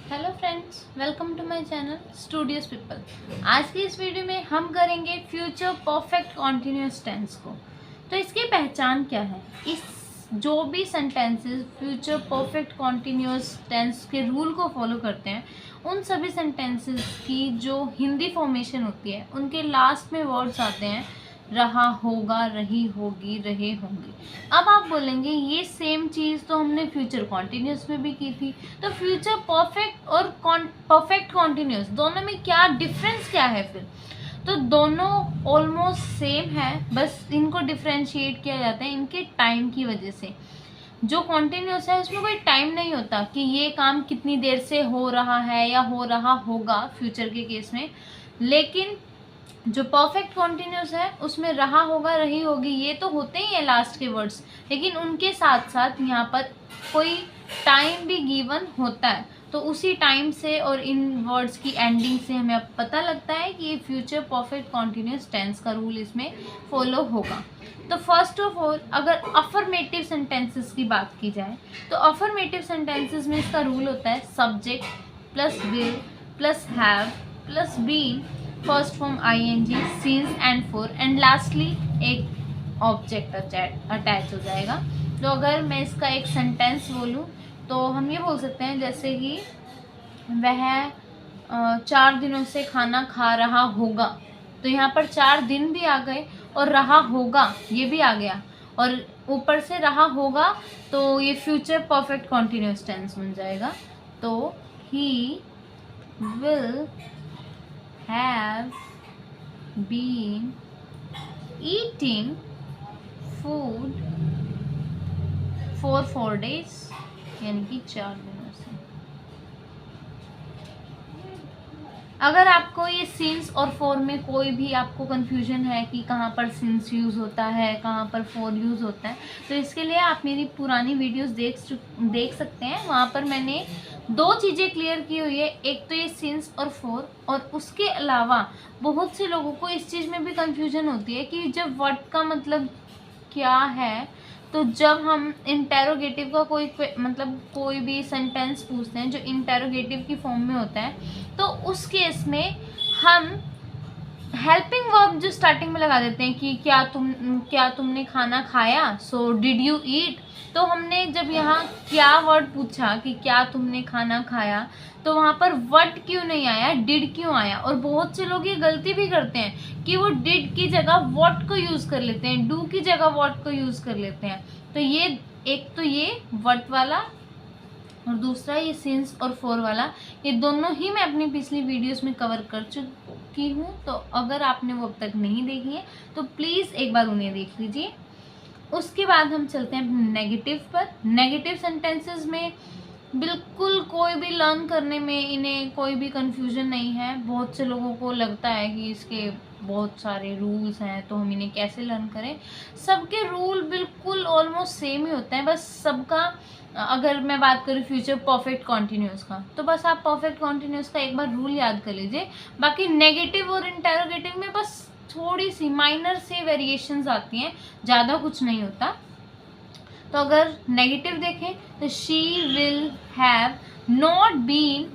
Hello friends, welcome to my channel studios people. आज की इस वीडियो में हम करेंगे फ्यूचर परफेक्ट कॉन्टिन्यूअस टेंस को। तो इसकी पहचान क्या है? इस जो भी sentences future perfect continuous tense के रूल को फॉलो करते हैं, उन सभी सेंटेंसेस की जो हिंदी फॉर्मेशन होती है उनके लास्ट में वर्ड्स आते हैं रहा, होगा, रही, होगी, रहे, होंगे। अब आप बोलेंगे ये सेम चीज़ तो हमने फ्यूचर कॉन्टिन्यूस में भी की थी, तो फ्यूचर परफेक्ट और परफेक्ट कॉन्टिन्यूस दोनों में क्या डिफरेंस क्या है फिर? तो दोनों ऑलमोस्ट सेम है, बस इनको डिफ्रेंशिएट किया जाता है इनके टाइम की वजह से। जो कॉन्टिन्यूस है उसमें कोई टाइम नहीं होता कि ये काम कितनी देर से हो रहा है या हो रहा होगा फ्यूचर के केस में। लेकिन जो परफेक्ट कॉन्टिन्यूस है उसमें रहा, होगा, रही, होगी ये तो होते ही है लास्ट के वर्ड्स, लेकिन उनके साथ साथ यहाँ पर कोई टाइम भी गिवन होता है। तो उसी टाइम से और इन वर्ड्स की एंडिंग से हमें अब पता लगता है कि ये फ्यूचर परफेक्ट कॉन्टिन्यूस टेंस का रूल इसमें फॉलो होगा। तो फर्स्ट ऑफ ऑल अगर अफर्मेटिव सेंटेंसेस की बात की जाए तो अफर्मेटिव सेंटेंसेस में इसका रूल होता है subject plus will plus have plus been, first form ing, since and for, and lastly एक ऑब्जेक्ट अटैच हो जाएगा। तो अगर मैं इसका एक सेंटेंस बोलूँ तो हम ये बोल सकते हैं जैसे कि वह 4 दिनों से खाना खा रहा होगा। तो यहाँ पर 4 दिन भी आ गए और रहा होगा ये भी आ गया, और ऊपर से रहा होगा तो ये फ्यूचर परफेक्ट कॉन्टिन्यूस टेंस बन जाएगा। तो he will have been eating food for 4 days, यानी कि 4 दिनों से। अगर आपको ये सिंस और फॉर में कोई भी आपको कंफ्यूजन है कि कहाँ पर सिंस यूज़ होता है, कहाँ पर फॉर यूज़ होता है, तो इसके लिए आप मेरी पुरानी वीडियोस देख सकते हैं। वहाँ पर मैंने 2 चीज़ें क्लियर की हुई है, एक तो ये सिंस और फॉर, और उसके अलावा बहुत से लोगों को इस चीज़ में भी कंफ्यूजन होती है कि जब वर्ड का मतलब क्या है, तो जब हम इंटेरोगेटिव का कोई भी सेंटेंस पूछते हैं जो इंटेरोगेटिव की फॉर्म में होता है, तो उस केस में हम हेल्पिंग वर्ब जो स्टार्टिंग में लगा देते हैं कि क्या तुमने खाना खाया, सो डिड यू ईट। तो हमने जब यहाँ क्या वर्ड पूछा कि क्या तुमने खाना खाया, तो वहाँ पर व्हाट क्यों नहीं आया, डिड क्यों आया। और बहुत से लोग ये गलती भी करते हैं कि वो डिड की जगह व्हाट को यूज़ कर लेते हैं, डू की जगह व्हाट को यूज़ कर लेते हैं। तो ये एक तो ये व्हाट वाला और दूसरा ये सिंस और फॉर वाला, ये दोनों ही मैं अपनी पिछली वीडियोस में कवर कर चुकी हूँ। तो अगर आपने वो अब तक नहीं देखी है तो प्लीज़ एक बार उन्हें देख लीजिए। उसके बाद हम चलते हैं नेगेटिव पर। नेगेटिव सेंटेंसेस में बिल्कुल कोई भी लर्न करने में इन्हें कोई भी कंफ्यूजन नहीं है। बहुत से लोगों को लगता है कि इसके बहुत सारे रूल्स हैं तो हम इन्हें कैसे लर्न करें। सबके रूल बिल्कुल ऑलमोस्ट सेम ही होते हैं, बस सबका अगर मैं बात करूँ फ्यूचर परफेक्ट कॉन्टिन्यूस का, तो बस आप परफेक्ट कॉन्टिन्यूस का एक बार रूल याद कर लीजिए। बाकी नेगेटिव और इंटेरोगेटिव में बस थोड़ी सी माइनर से वेरिएशंस आती हैं, ज़्यादा कुछ नहीं होता। तो अगर नेगेटिव देखें तो she will have not been,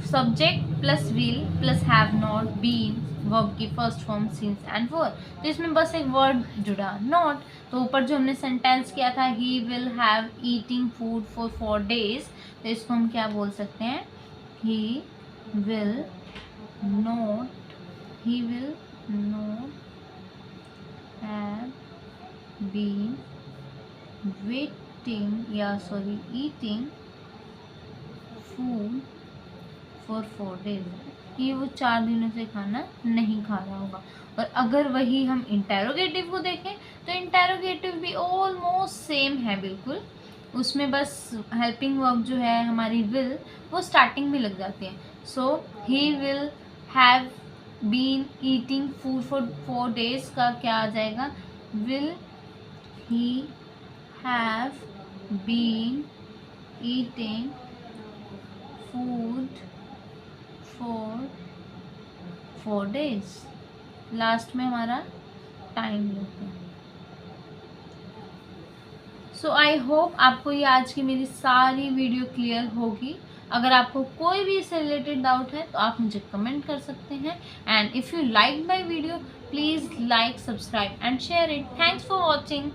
subject plus will plus have not been, verb की first form since and for. तो इसमें बस एक वर्ड जुड़ा नॉट। तो ऊपर जो हमने सेंटेंस किया था he will have eating food for 4 days, तो इसको हम क्या बोल सकते हैं, he will not have been eating food for 4 days, कि वो 4 दिनों से खाना नहीं खा रहा होगा। और अगर वही हम इंटेरोगेटिव को देखें तो इंटेरोगेटिव भी ऑलमोस्ट सेम है बिल्कुल। उसमें बस हेल्पिंग वर्ब जो है हमारी विल, वो स्टार्टिंग में लग जाती है। So he will have been eating food for 4 days का क्या आ जाएगा, will he have been eating food for 4 days। Last में हमारा टाइम लेते हैं। सो आई होप आपको ये आज की मेरी सारी वीडियो क्लियर होगी। अगर आपको कोई भी इससे रिलेटेड डाउट है तो आप मुझे कमेंट कर सकते हैं। And if you like my video, please like, subscribe and share it. Thanks for watching.